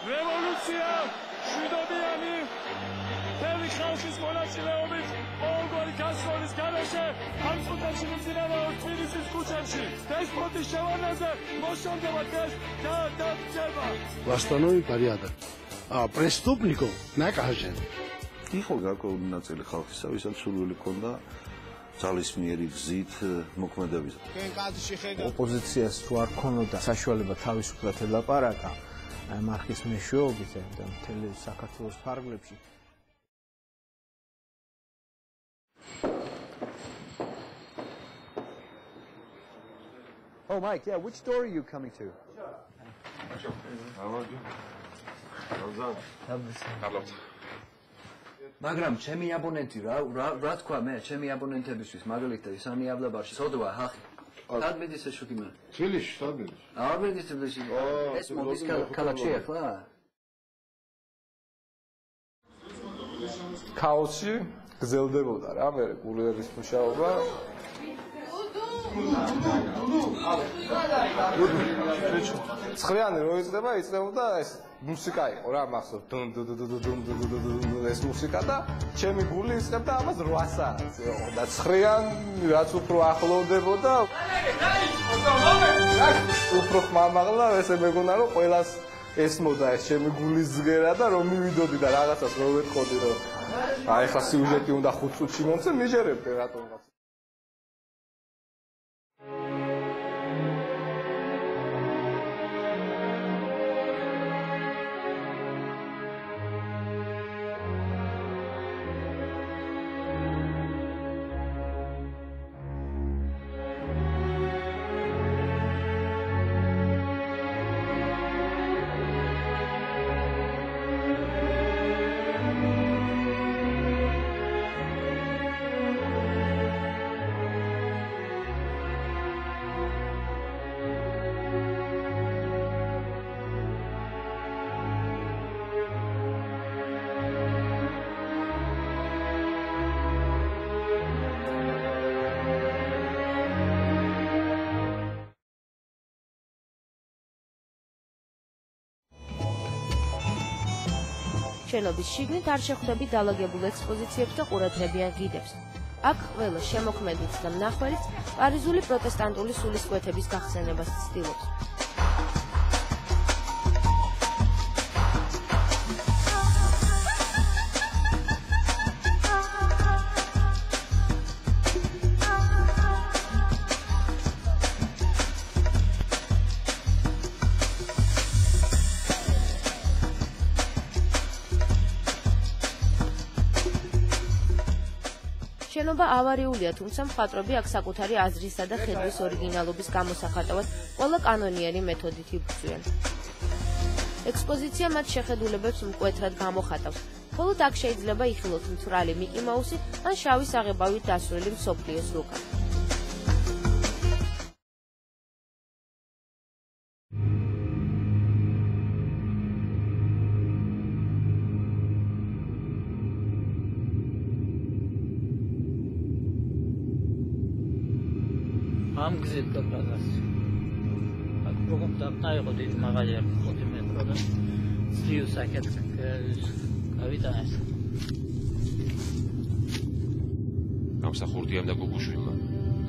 Revoluția შვიდობიანი თელი ხალხის მონაწილეობით ყოველგვარი გასვლის გარეშე ამ წუთებში მიმდინარეობს თბილისის ქუჩებში დესპოტის შევარდნაზე მოსონდება დღეს გადაცემა Восстановить порядок. А преступников накажем. იყო გარკვეული ნაწილი ხალხისა, ვისაც სურვილი ჰქონდა ძალისმიერი გზით მოქმედების. ოპოზიციას რო არ ქონოდა საშუალება თავისუფლად ელაპარაკა მარხის მეშვეობით და მთელი საქართველოს ფარგლებში. Oh, Mike, yeah, which door are you coming to? მაგრამ ჩემი აბონენტი რა თქვა მე ჩემი აბონენტებისთვის მაგალითად ისანი აბლაბარში სოდვა ხახი ადმედის შუქიმა Чилиш, что ты? ადმედის თბილისში ეს მოდის კალაჩი ახლა ქაოსი გრძელდებოდა რა მე კურიერის მუშაობა ცხრიანი რო იწყება ეს მუსიკა იყო რა მახსოვს ეს მუსიკა და ჩემი გული იწყებდა ამას 8 საათს და ცხრიანი რაც უფრო ახლოვდებოდა უფრო ხმამაღლა ესე მეგონა რომ ყველას ესმოდა ეს ჩემი გულის ზგერა და რომ მივიდოდი და რაღაცას რო ვეთყოდი რომ აი ხა სიუჟეტი უნდა 5 წუთში მომწე მიჯერებდი რატომღაც შენობის შიგნით არ შეხვდები დალაგებულ ექსპოზიციებს და ყურადღებიან გიდებს. აქ ყველა შემოქმედიც და მნახველიც პარიზული პროტესტანტული სულისკვეთების გახსენებას ცდილობს. შენობა ავარიულია, თუმცა მხატვრები აქ საკუთარი აზრისა და ხედვის ორიგინალობის გამოსახატავად ყველა კანონიერი მეთოდით იბრძვიან. ექსპოზიცია მათ შეხედულებებს მკვეთრად გამოხატავს. მხოლოდ აქ შეიძლება იხილოთ მცვრალი მიკი მაუსი ან შავი საღებავით დასრულებული მსოფლიოს რუკა. ამ გზით გაბრაზას. აქ როგორ დაყაიყო დიდ მაღალია 5 მეტრო და ძლიუს აქეთ გავიტანეს. გამსახურდიამ და გუგუშვილმა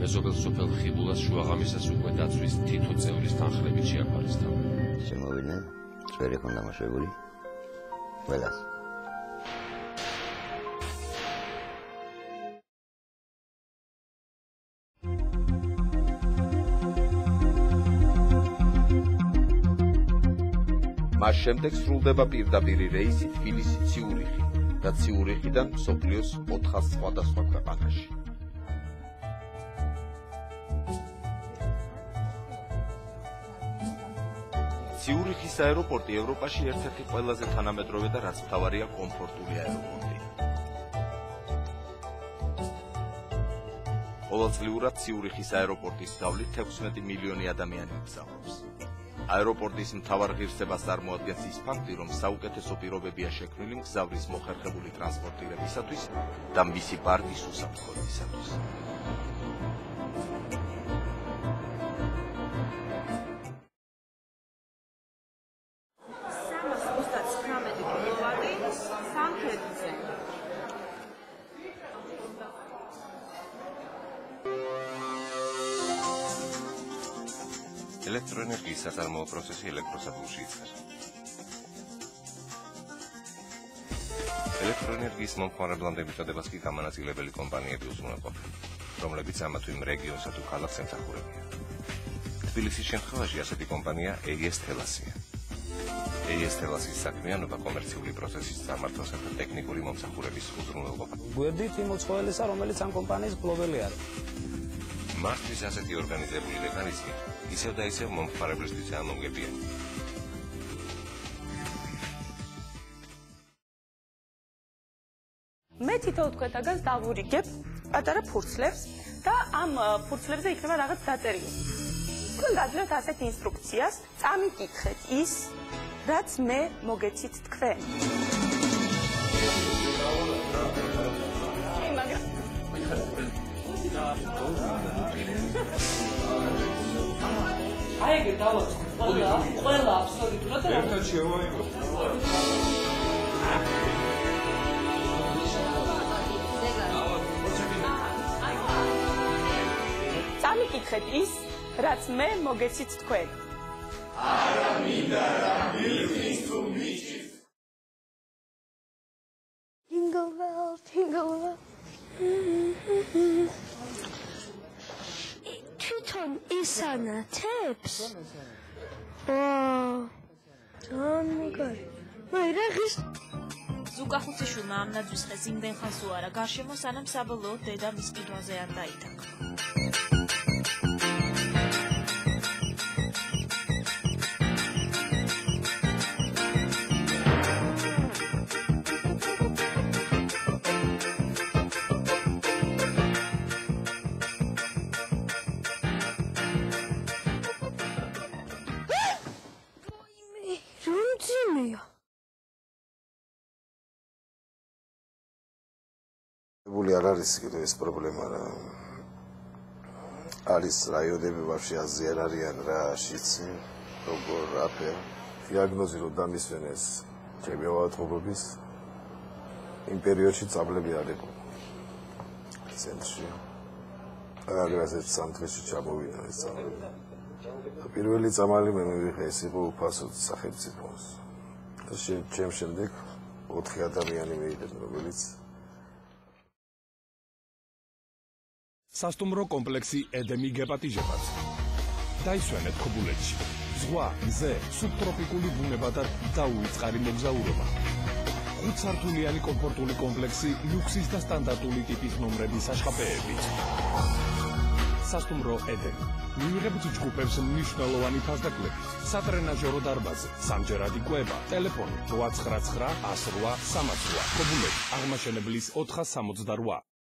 მეზობელ სოფელ ხიბულას შუაღამისას უკვე დაცვის თითო წევრის თანხლებით შეაფარისთავა. შემოვიდნენ, წვერი ჰქონდა მოშვებული. ყველას მას შემდეგ სრულდება პირდაპირი რეისი თბილისი-ციურიხი და ციურიხიდან მსოფლიოს 400 სხვადასხვა ქვეყანაში. ციურიხის აეროპორტი ევროპაში ერთ-ერთი ყველაზე თანამედროვე და რაც მთავარია კომფორტული აეროპორტია. ყოველწლიურად ციურიხის აეროპორტის გავლით 16 მილიონი ადამიანი მგზავრობს. აეროპორტის მთავარ ღირსებას წარმოადგენს ის ფაქტი, რომ საუკეთესო პირობებია შექმნილი მგზავრის მოხერხებული ტრანსპორტირებისათვის და მისი ბარდის უსაფრთხოებისათვის. ელექტროენერგიის საწარმოო პროცესი ელექტროსადგურში იწყება. ელექტროენერგიის მომხმარებლამდე მიწოდებას კი გამანაწილებელი კომპანიები უზრუნველყოფენ, რომლებიც ამა თუ იმ რეგიონსა თუ ქალაქს ემსახურებიან. თბილისის შემთხვევაში ასეთი კომპანია AES Telasია. AES Telasის საქმიანობა კომერციული პროცესის სამართლისა და ტექნიკური მომსახურების უზრუნველყოფა. გვერდით იმ უცხოელისა, რომელიც ამ კომპანიის მფლობელი არის. მართვის ასეთი ორგანიზებული მექანიზმი ისევ და ისევ მომხმარებლისთვის ამომგებიანი. მე თითოეულ თქვენთაგანს დავურიგებ პატარა ფურცლებს და ამ ფურცლებზე იქნება რაღაც დაწერილი. თქვენ გაძლევთ ასეთ ინსტრუქციას, წამიკითხეთ ის, რაც მე მოგეცით თქვენ. აი ეგ დავაწყოთ ყველა აბსოლუტურად და ერთად შევაიღოთ. წამიკითხეთ ის, რაც მე მოგეცით თქვენ. არა მინდა რა მილკის თუ მიჭის. Jingle bell, jingle bell. თვითონ ისანათებს? ამგარი. მაირაღის ზუკახუციშვილმა ამ ნაძვის ხეს იმდენ ხანს უარა გარშემო, სანამ საბოლოოდ დედა მის ყიდვაზე არ დაიტანხა. არ არის კიდევ ეს პრობლემა რა. არის რაიონები ვაფშე აზია არ არიან რა, შიცი, როგორ რაფერ. დიაგნოზი რომ დამისვენეს ჩემი ავადმყოფობის იმ პერიოდში წამლები არ იყო ცენტრში. აგრესეთ სამთლში ჩამოვიდა ეს წამლები. პირველი წამალი მე მივიღე, ეს იყო უფასო სახელმწიფოს. და ჩემ შემდეგ 4 ადამიანი მივიდა, რომელიც სასტუმრო კომპლექსი ედემი გეპატიჟებაც. დაისვენეთ ქობულეთში. ზღვა, მზე, სუბტროპიკული ბუნება და დაუვიწყარი მოგზაურობა. 5 სართულიანი კომფორტული კომპლექსი ლუქსის და სტანდარტული ტიპის ნომრების აშხაპეებით. სასტუმრო ედემი. მიიღებთ ჯგუფებს მნიშვნელოვანი ფასდაკლებით. სატრენაჟერო დარბაზი, სამჯერადი კვება, ტელეფონი 899 108 308. ქობულეთი, აღმაშენებლის 468.